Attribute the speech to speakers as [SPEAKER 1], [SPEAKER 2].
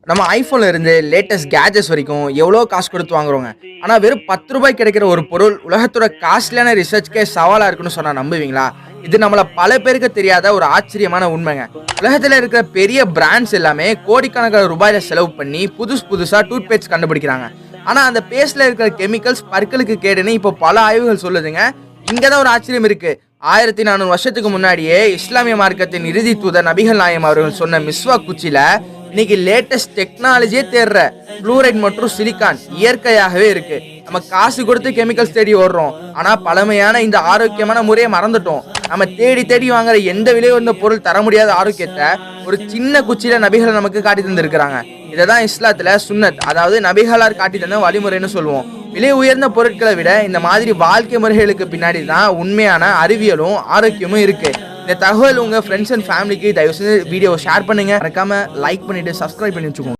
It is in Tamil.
[SPEAKER 1] நம்ம ஐஃபோன்ல இருந்து லேட்டஸ்ட் கேஜெட்ஸ் வரைக்கும் எவ்வளோ காசு கொடுத்து வாங்குறோங்க. ஆனா வெறும் 10 ரூபாய்க்கு கிடைக்கிற ஒரு பொருள் உலகத்தோட காஸ்ட்லியான ரிசர்ச்க்கே சவாலா இருக்குன்னு சொன்னா நம்புவீங்களா? இது நம்மள பல பேருக்கு தெரியாத ஒரு ஆச்சரியமான உண்மைங்க. உலகத்துல இருக்கிற பெரிய பிராண்ட்ஸ் எல்லாமே கோடிக்கணக்கான ரூபாயில செலவு பண்ணி புதுசா டூத் பேஸ்ட் கண்டுபிடிக்கிறாங்க. ஆனா அந்த பேஸ்ட்ல இருக்கிற கெமிக்கல்ஸ் பற்களுக்கு கேடுன்னு இப்போ பல ஆய்வுகள் சொல்லுதுங்க. இங்கதான் ஒரு ஆச்சரியம் இருக்கு. 1400 வருஷத்துக்கு முன்னாடியே இஸ்லாமிய மார்க்கத்தின் இறுதி தூதர் நபிகள் நாயம் அவர்கள் சொன்ன மிஸ்வாக் குச்சில இன்னைக்கு லேட்டஸ்ட் டெக்னாலஜியே தேடுற ஃப்ளூரைட் மற்றும் சிலிக்கான் இயற்கையாகவே இருக்கு. நம்ம காசு கொடுத்து கெமிக்கல்ஸ் தேடி ஓடுறோம், ஆனா பழமையான இந்த ஆரோக்கியமான முறையை மறந்துட்டோம். நம்ம தேடி தேடி வாங்குற எந்த விலை உயர்ந்த பொருள் தர முடியாத ஆரோக்கியத்தை ஒரு சின்ன குச்சியில நபிகள் நமக்கு காட்டி தந்திருக்கிறாங்க. இதைதான் இஸ்லாத்துல சுன்னத், அதாவது நபிகளார் காட்டி தந்த வழிமுறைன்னு சொல்லுவோம். விலை உயர்ந்த பொருட்களை விட இந்த மாதிரி வாழ்க்கை முறைகளுக்கு பின்னாடி தான் உண்மையான அறிவியலும் ஆரோக்கியமும் இருக்கு. இந்த தகவல் உங்க ஃப்ரெண்ட்ஸ் அண்ட் ஃபேமிலிக்கு தயவு செஞ்சு வீடியோ ஷேர் பண்ணுங்க. மறக்காம லைக் பண்ணிட்டு சப்ஸ்கிரைப் பண்ணி வச்சுக்கோங்க.